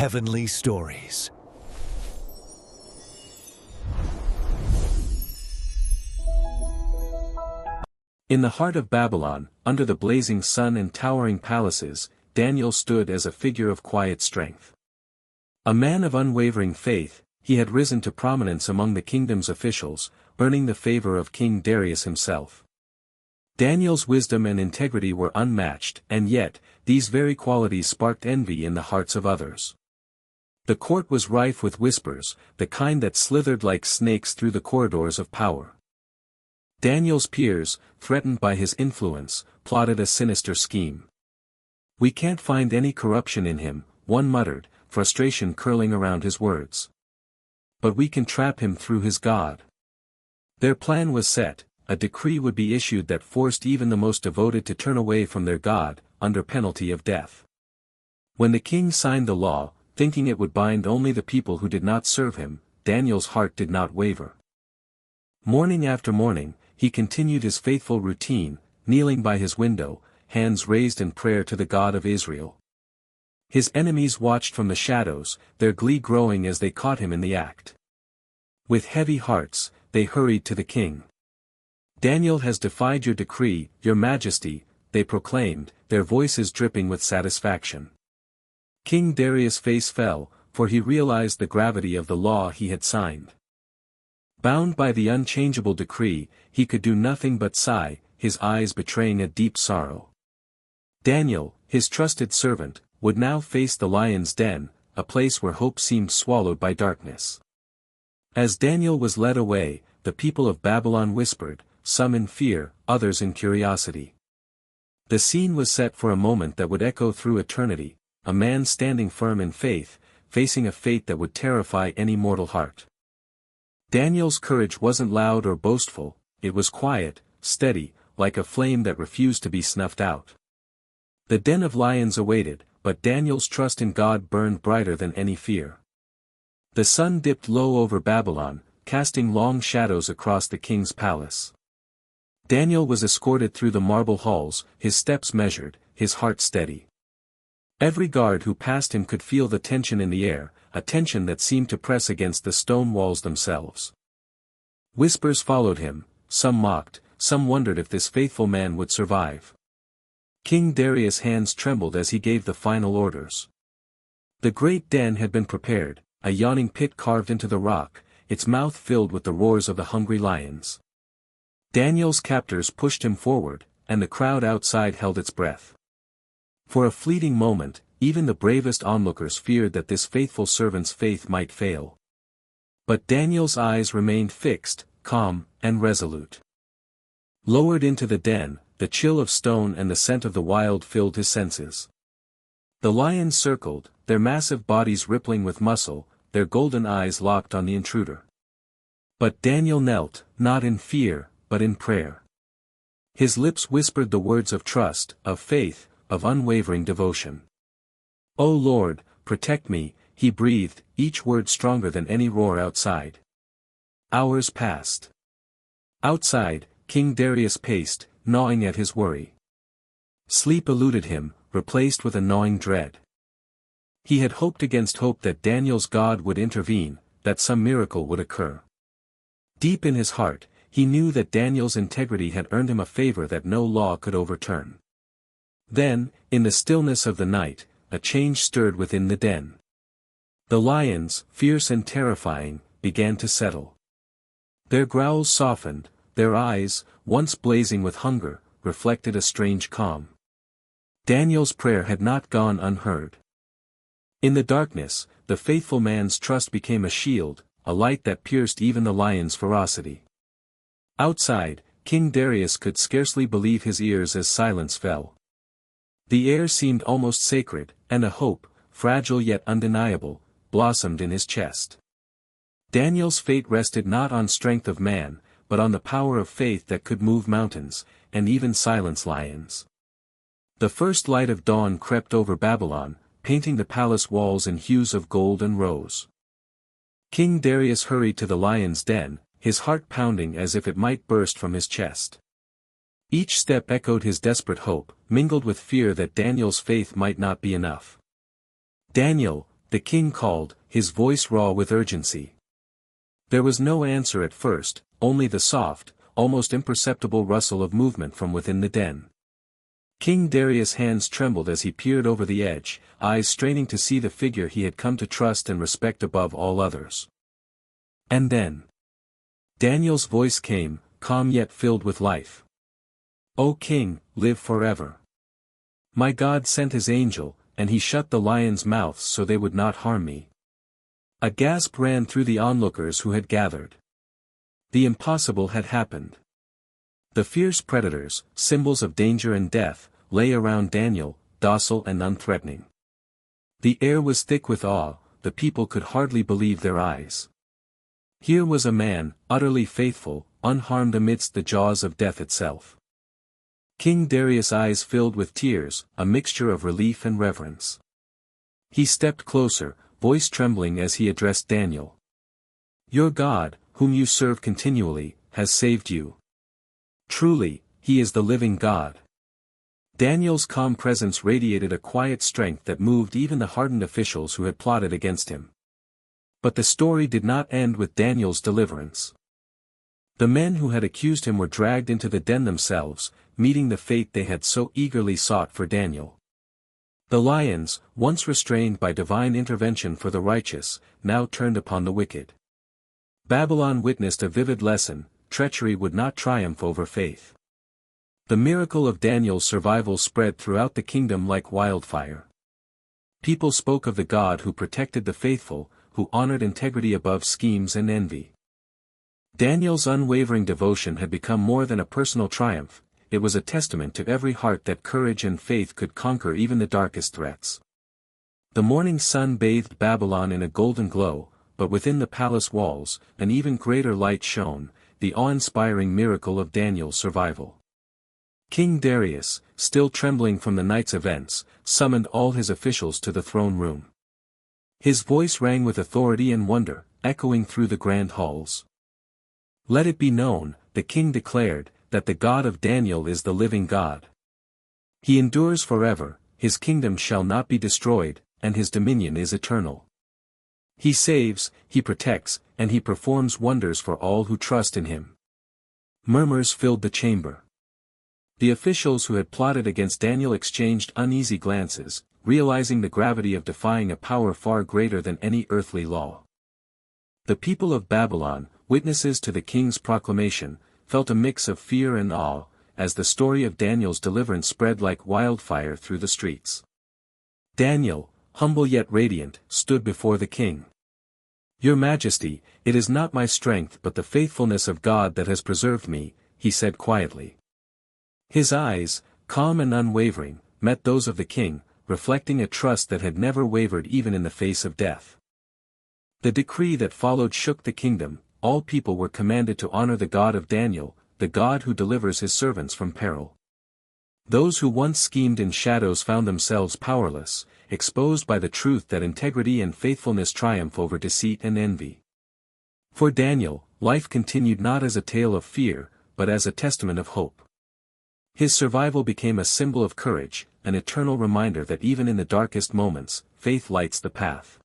Heavenly Stories. In the heart of Babylon, under the blazing sun and towering palaces, Daniel stood as a figure of quiet strength. A man of unwavering faith, he had risen to prominence among the kingdom's officials, earning the favor of King Darius himself. Daniel's wisdom and integrity were unmatched, and yet, these very qualities sparked envy in the hearts of others. The court was rife with whispers, the kind that slithered like snakes through the corridors of power. Daniel's peers, threatened by his influence, plotted a sinister scheme. "We can't find any corruption in him," one muttered, frustration curling around his words. "But we can trap him through his God." Their plan was set. A decree would be issued that forced even the most devoted to turn away from their God, under penalty of death. When the king signed the law, thinking it would bind only the people who did not serve him, Daniel's heart did not waver. Morning after morning, he continued his faithful routine, kneeling by his window, hands raised in prayer to the God of Israel. His enemies watched from the shadows, their glee growing as they caught him in the act. With heavy hearts, they hurried to the king. "Daniel has defied your decree, your majesty," they proclaimed, their voices dripping with satisfaction. King Darius' face fell, for he realized the gravity of the law he had signed. Bound by the unchangeable decree, he could do nothing but sigh, his eyes betraying a deep sorrow. Daniel, his trusted servant, would now face the lion's den, a place where hope seemed swallowed by darkness. As Daniel was led away, the people of Babylon whispered, some in fear, others in curiosity. The scene was set for a moment that would echo through eternity, a man standing firm in faith, facing a fate that would terrify any mortal heart. Daniel's courage wasn't loud or boastful, it was quiet, steady, like a flame that refused to be snuffed out. The den of lions awaited, but Daniel's trust in God burned brighter than any fear. The sun dipped low over Babylon, casting long shadows across the king's palace. Daniel was escorted through the marble halls, his steps measured, his heart steady. Every guard who passed him could feel the tension in the air, a tension that seemed to press against the stone walls themselves. Whispers followed him, some mocked, some wondered if this faithful man would survive. King Darius' hands trembled as he gave the final orders. The great den had been prepared, a yawning pit carved into the rock, its mouth filled with the roars of the hungry lions. Daniel's captors pushed him forward, and the crowd outside held its breath. For a fleeting moment, even the bravest onlookers feared that this faithful servant's faith might fail. But Daniel's eyes remained fixed, calm, and resolute. Lowered into the den, the chill of stone and the scent of the wild filled his senses. The lions circled, their massive bodies rippling with muscle, their golden eyes locked on the intruder. But Daniel knelt, not in fear, but in prayer. His lips whispered the words of trust, of faith, of unwavering devotion. "O Lord, protect me," he breathed, each word stronger than any roar outside. Hours passed. Outside, King Darius paced, gnawing at his worry. Sleep eluded him, replaced with a gnawing dread. He had hoped against hope that Daniel's God would intervene, that some miracle would occur. Deep in his heart, he knew that Daniel's integrity had earned him a favor that no law could overturn. Then, in the stillness of the night, a change stirred within the den. The lions, fierce and terrifying, began to settle. Their growls softened, their eyes, once blazing with hunger, reflected a strange calm. Daniel's prayer had not gone unheard. In the darkness, the faithful man's trust became a shield, a light that pierced even the lion's ferocity. Outside, King Darius could scarcely believe his ears as silence fell. The air seemed almost sacred, and a hope, fragile yet undeniable, blossomed in his chest. Daniel's fate rested not on strength of man, but on the power of faith that could move mountains, and even silence lions. The first light of dawn crept over Babylon, painting the palace walls in hues of gold and rose. King Darius hurried to the lion's den, his heart pounding as if it might burst from his chest. Each step echoed his desperate hope, mingled with fear that Daniel's faith might not be enough. "Daniel, the king called, his voice raw with urgency. There was no answer at first, only the soft, almost imperceptible rustle of movement from within the den. King Darius' hands trembled as he peered over the edge, eyes straining to see the figure he had come to trust and respect above all others. And then Daniel's voice came, calm yet filled with life. "O king, live forever. My God sent his angel, and he shut the lions' mouths so they would not harm me." A gasp ran through the onlookers who had gathered. The impossible had happened. The fierce predators, symbols of danger and death, lay around Daniel, docile and unthreatening. The air was thick with awe, the people could hardly believe their eyes. Here was a man, utterly faithful, unharmed amidst the jaws of death itself. King Darius' eyes filled with tears, a mixture of relief and reverence. He stepped closer, voice trembling as he addressed Daniel. "Your God, whom you serve continually, has saved you. Truly, he is the living God." Daniel's calm presence radiated a quiet strength that moved even the hardened officials who had plotted against him. But the story did not end with Daniel's deliverance. The men who had accused him were dragged into the den themselves, meeting the fate they had so eagerly sought for Daniel. The lions, once restrained by divine intervention for the righteous, now turned upon the wicked. Babylon witnessed a vivid lesson: treachery would not triumph over faith. The miracle of Daniel's survival spread throughout the kingdom like wildfire. People spoke of the God who protected the faithful, who honored integrity above schemes and envy. Daniel's unwavering devotion had become more than a personal triumph, it was a testament to every heart that courage and faith could conquer even the darkest threats. The morning sun bathed Babylon in a golden glow, but within the palace walls, an even greater light shone, the awe-inspiring miracle of Daniel's survival. King Darius, still trembling from the night's events, summoned all his officials to the throne room. His voice rang with authority and wonder, echoing through the grand halls. "Let it be known," the king declared, "that the God of Daniel is the living God. He endures forever, his kingdom shall not be destroyed, and his dominion is eternal. He saves, he protects, and he performs wonders for all who trust in him." Murmurs filled the chamber. The officials who had plotted against Daniel exchanged uneasy glances, realizing the gravity of defying a power far greater than any earthly law. The people of Babylon, witnesses to the king's proclamation, felt a mix of fear and awe, as the story of Daniel's deliverance spread like wildfire through the streets. Daniel, humble yet radiant, stood before the king. "Your Majesty, it is not my strength but the faithfulness of God that has preserved me," he said quietly. His eyes, calm and unwavering, met those of the king, reflecting a trust that had never wavered even in the face of death. The decree that followed shook the kingdom. All people were commanded to honor the God of Daniel, the God who delivers his servants from peril. Those who once schemed in shadows found themselves powerless, exposed by the truth that integrity and faithfulness triumph over deceit and envy. For Daniel, life continued not as a tale of fear, but as a testament of hope. His survival became a symbol of courage, an eternal reminder that even in the darkest moments, faith lights the path.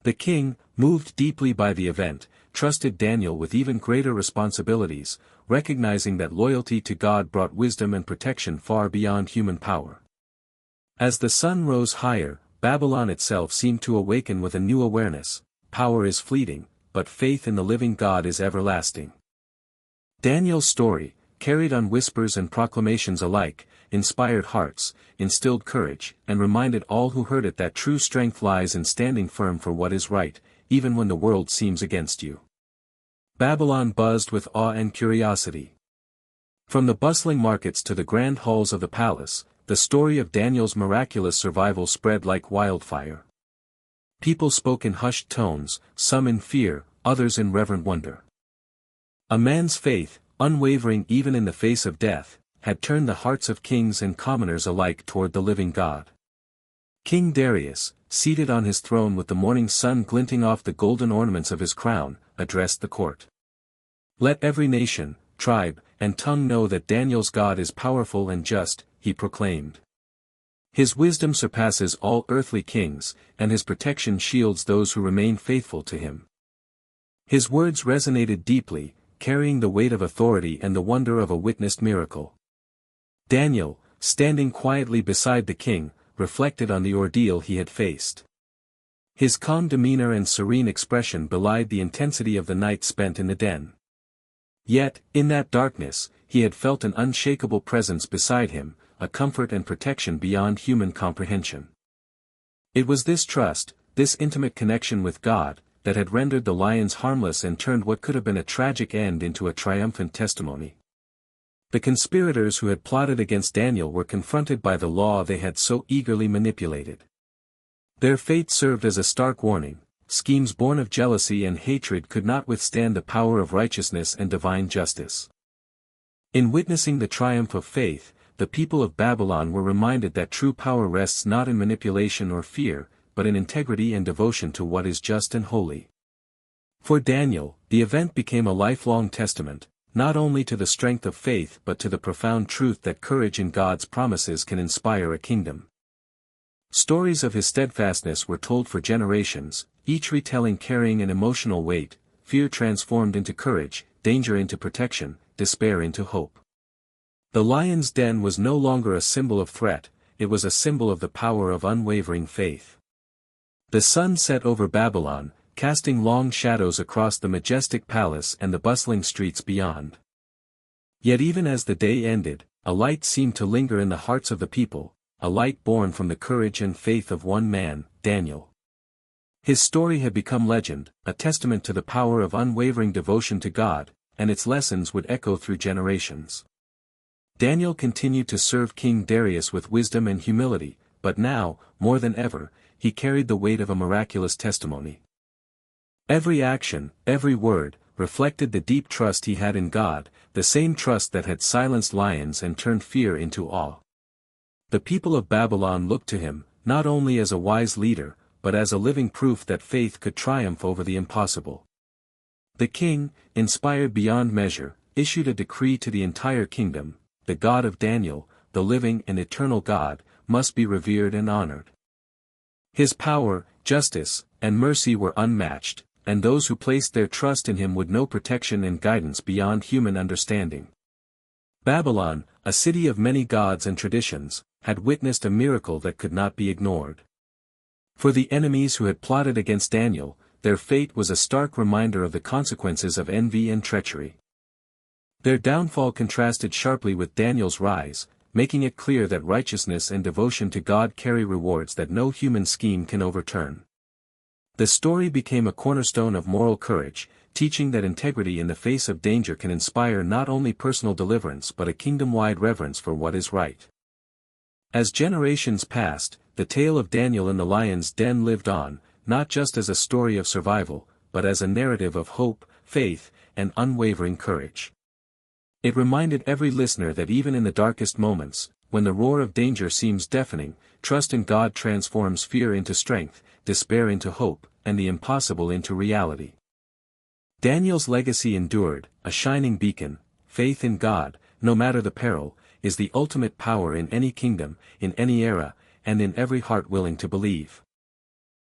The king, moved deeply by the event, trusted Daniel with even greater responsibilities, recognizing that loyalty to God brought wisdom and protection far beyond human power. As the sun rose higher, Babylon itself seemed to awaken with a new awareness: power is fleeting, but faith in the living God is everlasting. Daniel's story, carried on whispers and proclamations alike, inspired hearts, instilled courage, and reminded all who heard it that true strength lies in standing firm for what is right, even when the world seems against you. Babylon buzzed with awe and curiosity. From the bustling markets to the grand halls of the palace, the story of Daniel's miraculous survival spread like wildfire. People spoke in hushed tones, some in fear, others in reverent wonder. A man's faith, unwavering even in the face of death, had turned the hearts of kings and commoners alike toward the living God. King Darius, seated on his throne with the morning sun glinting off the golden ornaments of his crown, addressed the court. "Let every nation, tribe, and tongue know that Daniel's God is powerful and just," he proclaimed. His wisdom surpasses all earthly kings, and his protection shields those who remain faithful to him. His words resonated deeply, carrying the weight of authority and the wonder of a witnessed miracle. Daniel, standing quietly beside the king, reflected on the ordeal he had faced. His calm demeanor and serene expression belied the intensity of the night spent in the den. Yet, in that darkness, he had felt an unshakable presence beside him, a comfort and protection beyond human comprehension. It was this trust, this intimate connection with God, that had rendered the lions harmless and turned what could have been a tragic end into a triumphant testimony. The conspirators who had plotted against Daniel were confronted by the law they had so eagerly manipulated. Their fate served as a stark warning: schemes born of jealousy and hatred could not withstand the power of righteousness and divine justice. In witnessing the triumph of faith, the people of Babylon were reminded that true power rests not in manipulation or fear, but in integrity and devotion to what is just and holy. For Daniel, the event became a lifelong testament, not only to the strength of faith but to the profound truth that courage in God's promises can inspire a kingdom. Stories of his steadfastness were told for generations, each retelling carrying an emotional weight: fear transformed into courage, danger into protection, despair into hope. The lion's den was no longer a symbol of threat, it was a symbol of the power of unwavering faith. The sun set over Babylon, casting long shadows across the majestic palace and the bustling streets beyond. Yet even as the day ended, a light seemed to linger in the hearts of the people, a light born from the courage and faith of one man, Daniel. His story had become legend, a testament to the power of unwavering devotion to God, and its lessons would echo through generations. Daniel continued to serve King Darius with wisdom and humility, but now, more than ever, he carried the weight of a miraculous testimony. Every action, every word, reflected the deep trust he had in God, the same trust that had silenced lions and turned fear into awe. The people of Babylon looked to him, not only as a wise leader, but as a living proof that faith could triumph over the impossible. The king, inspired beyond measure, issued a decree to the entire kingdom: the God of Daniel, the living and eternal God, must be revered and honored. His power, justice, and mercy were unmatched, and those who placed their trust in him would know protection and guidance beyond human understanding. Babylon, a city of many gods and traditions, had witnessed a miracle that could not be ignored. For the enemies who had plotted against Daniel, their fate was a stark reminder of the consequences of envy and treachery. Their downfall contrasted sharply with Daniel's rise, making it clear that righteousness and devotion to God carry rewards that no human scheme can overturn. The story became a cornerstone of moral courage, teaching that integrity in the face of danger can inspire not only personal deliverance but a kingdom-wide reverence for what is right. As generations passed, the tale of Daniel in the lion's den lived on, not just as a story of survival, but as a narrative of hope, faith, and unwavering courage. It reminded every listener that even in the darkest moments, when the roar of danger seems deafening, trust in God transforms fear into strength, despair into hope, and the impossible into reality. Daniel's legacy endured: a shining beacon. Faith in God, no matter the peril, is the ultimate power in any kingdom, in any era, and in every heart willing to believe.